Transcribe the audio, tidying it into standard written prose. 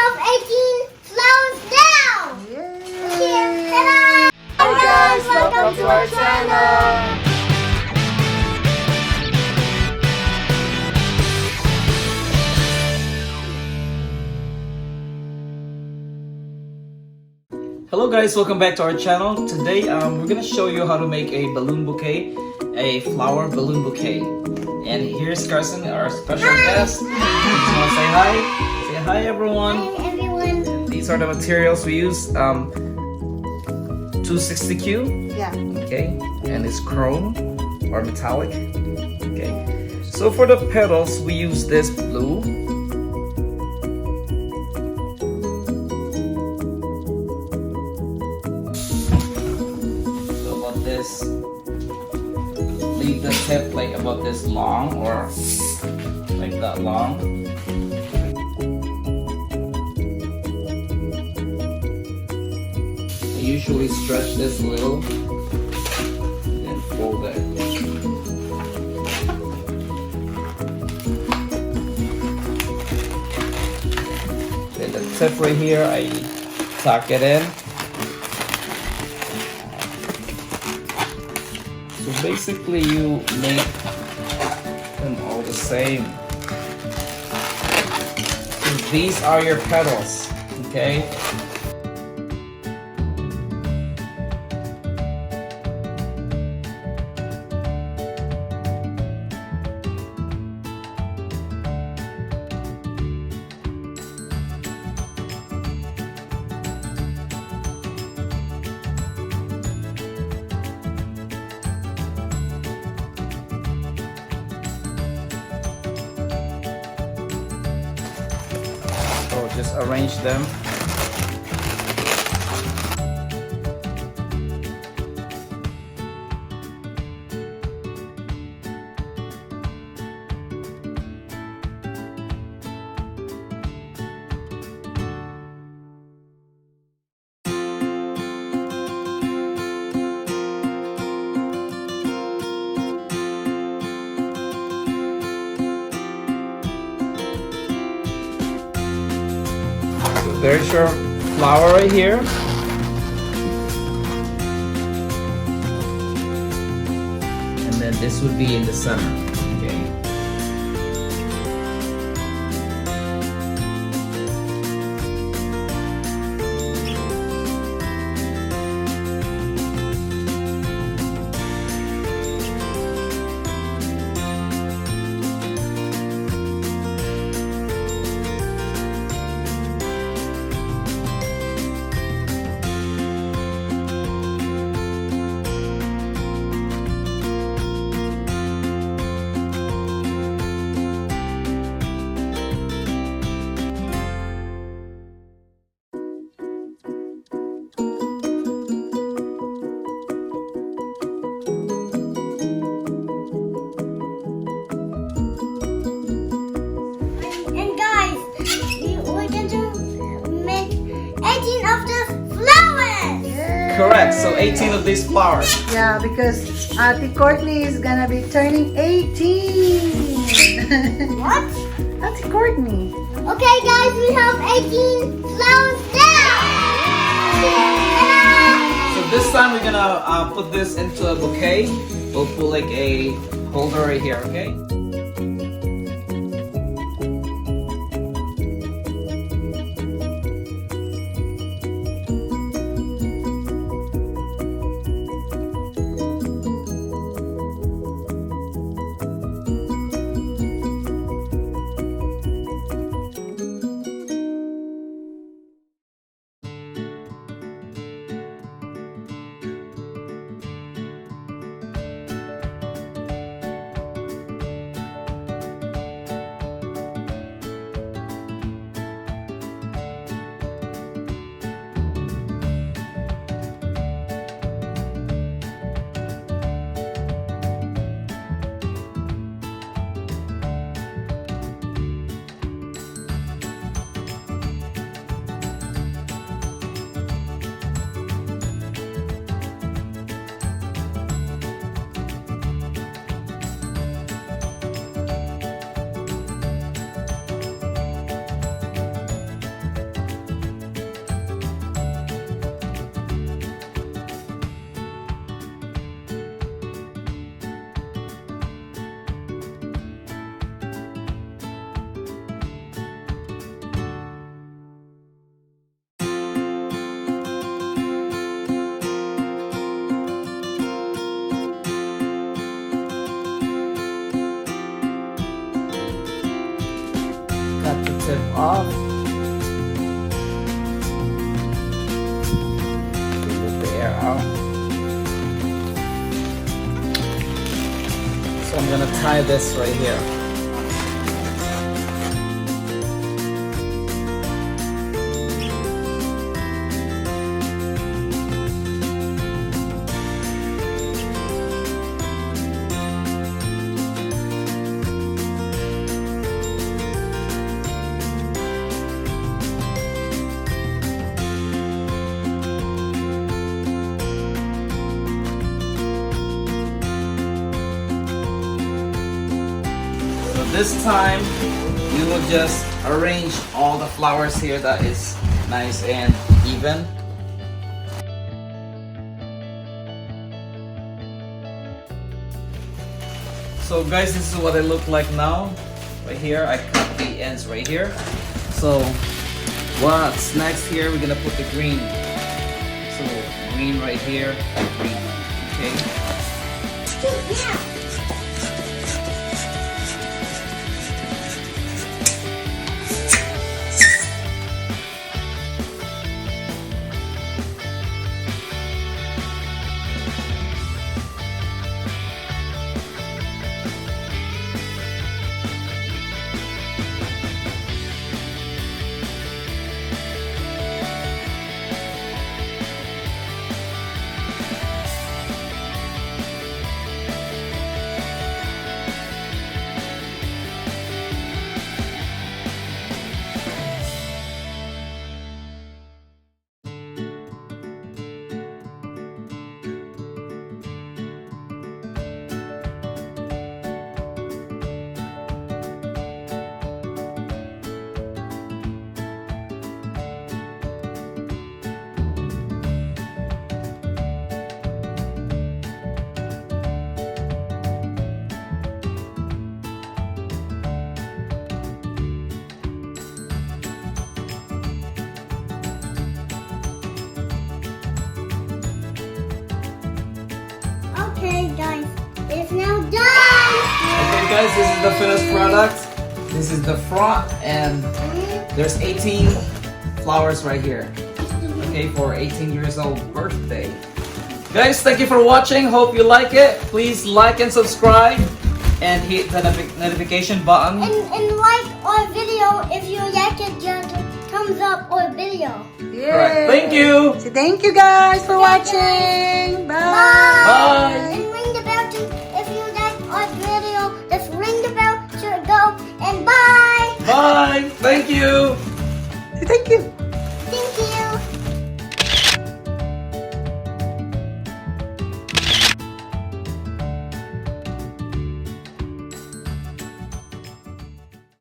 have 18 flowers now! Yay! Ta-da! Hi guys, welcome to our channel! Hello guys, welcome back to our channel. Today we're gonna show you how to make a balloon bouquet, a flower balloon bouquet. And here's Carson, our special guest. You just wanna say hi? Say hi everyone. Hi everyone. These are the materials we use. 260Q, Yeah. okay, and it's chrome or metallic. Okay. So for the petals we use this blue. This, leave the tip like about this long or like that long. I usually stretch this a little and fold it. Okay, the tip right here, I tuck it in. So basically you make them all the same. So these are your petals, okay? So just arrange them. There's your flower right here. And then this would be in the center, okay? And guys, we're going to make 18 of the flowers! Correct, so 18 of these flowers. Yeah, because Ate Courtney is gonna be turning 18. What? Ate Courtney. Okay guys, we have 18 flowers now! Ta-da! So this time we're gonna put this into a bouquet. We'll put like a holder right here, okay? off. Get the air out. So I'm gonna tie this right here. This time, we will just arrange all the flowers here that is nice and even. So guys, this is what it look like now. Right here, I cut the ends right here. So what's next here, we're gonna put the green. So green right here, green, okay? Yeah. Okay, guys, it's now done. Okay guys, this is the finished product. This is the front and there's 18 flowers right here. Okay, for 18 years old birthday. Guys, thank you for watching. Hope you like it. Please like and subscribe and hit the notification button. And like our video if you like it, just thumbs up our video. Yay. Alright, thank you. So thank you guys for watching. Bye.